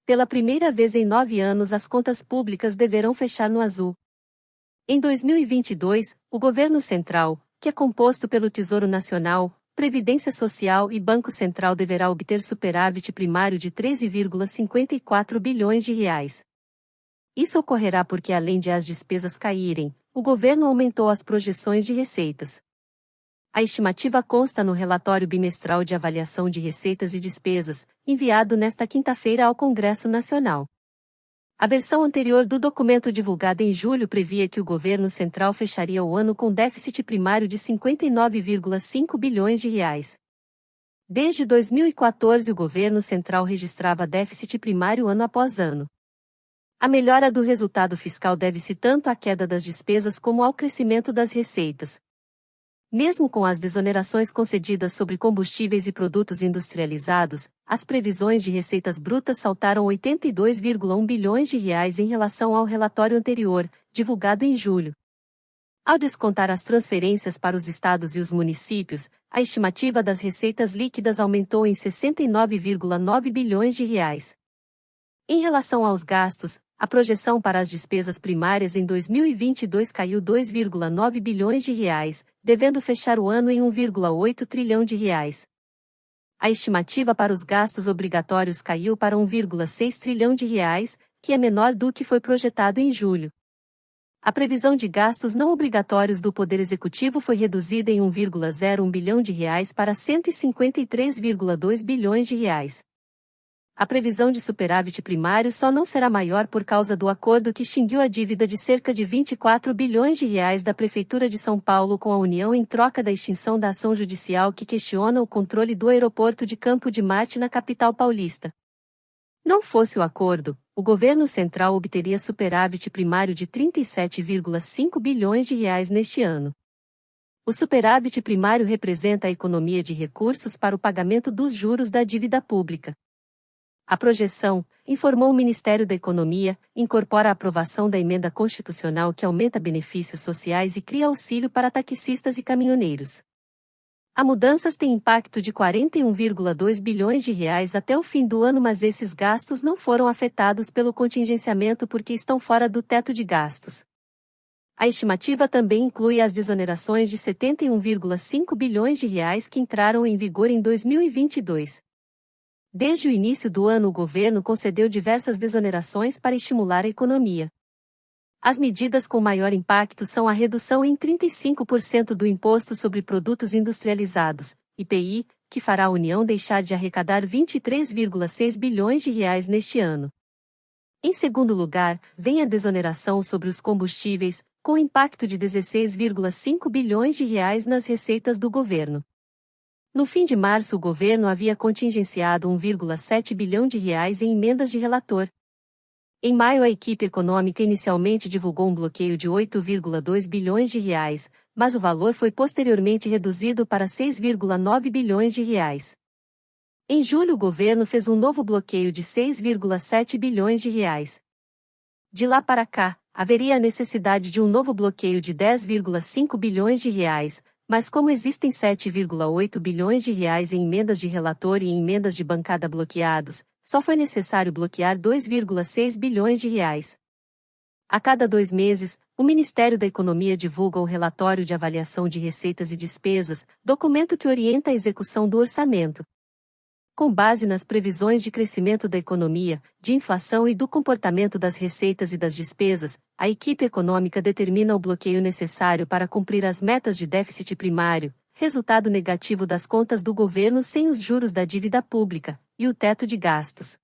Pela primeira vez em 9 anos as contas públicas deverão fechar no azul. Em 2022, o governo central, que é composto pelo Tesouro Nacional, Previdência Social e Banco Central deverá obter superávit primário de 13,54 bilhões de reais. Isso ocorrerá porque além de as despesas caírem, o governo aumentou as projeções de receitas. A estimativa consta no relatório bimestral de avaliação de receitas e despesas, enviado nesta quinta-feira ao Congresso Nacional. A versão anterior do documento divulgada em julho previa que o governo central fecharia o ano com déficit primário de 59,5 bilhões de reais. Desde 2014 o governo central registrava déficit primário ano após ano. A melhora do resultado fiscal deve-se tanto à queda das despesas como ao crescimento das receitas. Mesmo com as desonerações concedidas sobre combustíveis e produtos industrializados, as previsões de receitas brutas saltaram 82,1 bilhões de reais em relação ao relatório anterior, divulgado em julho. Ao descontar as transferências para os estados e os municípios, a estimativa das receitas líquidas aumentou em 69,9 bilhões de reais. Em relação aos gastos, a projeção para as despesas primárias em 2022 caiu 2,9 bilhões de reais, devendo fechar o ano em 1,8 trilhão de reais. A estimativa para os gastos obrigatórios caiu para 1,6 trilhão de reais, que é menor do que foi projetado em julho. A previsão de gastos não obrigatórios do Poder Executivo foi reduzida em 1,01 bilhão de reais para 153,2 bilhões de reais. A previsão de superávit primário só não será maior por causa do acordo que extinguiu a dívida de cerca de 24 bilhões de reais da Prefeitura de São Paulo com a União em troca da extinção da ação judicial que questiona o controle do aeroporto de Campo de Marte na capital paulista. Não fosse o acordo, o governo central obteria superávit primário de 37,5 bilhões de reais neste ano. O superávit primário representa a economia de recursos para o pagamento dos juros da dívida pública. A projeção, informou o Ministério da Economia, incorpora a aprovação da emenda constitucional que aumenta benefícios sociais e cria auxílio para taxistas e caminhoneiros. A mudanças tem impacto de 41,2 bilhões de reais até o fim do ano, mas esses gastos não foram afetados pelo contingenciamento porque estão fora do teto de gastos. A estimativa também inclui as desonerações de 71,5 bilhões de reais que entraram em vigor em 2022. Desde o início do ano o governo concedeu diversas desonerações para estimular a economia. As medidas com maior impacto são a redução em 35% do Imposto sobre Produtos Industrializados, IPI, que fará a União deixar de arrecadar 23,6 bilhões de reais neste ano. Em segundo lugar, vem a desoneração sobre os combustíveis, com impacto de 16,5 bilhões de reais nas receitas do governo. No fim de março o governo havia contingenciado 1,7 bilhão de reais em emendas de relator. Em maio a equipe econômica inicialmente divulgou um bloqueio de 8,2 bilhões de reais, mas o valor foi posteriormente reduzido para 6,9 bilhões de reais. Em julho o governo fez um novo bloqueio de 6,7 bilhões de reais. De lá para cá, haveria a necessidade de um novo bloqueio de 10,5 bilhões de reais, mas como existem 7,8 bilhões de reais em emendas de relator e em emendas de bancada bloqueados, só foi necessário bloquear 2,6 bilhões de reais. A cada 2 meses, o Ministério da Economia divulga o relatório de avaliação de receitas e despesas, documento que orienta a execução do orçamento. Com base nas previsões de crescimento da economia, de inflação e do comportamento das receitas e das despesas, a equipe econômica determina o bloqueio necessário para cumprir as metas de déficit primário, resultado negativo das contas do governo sem os juros da dívida pública, e o teto de gastos.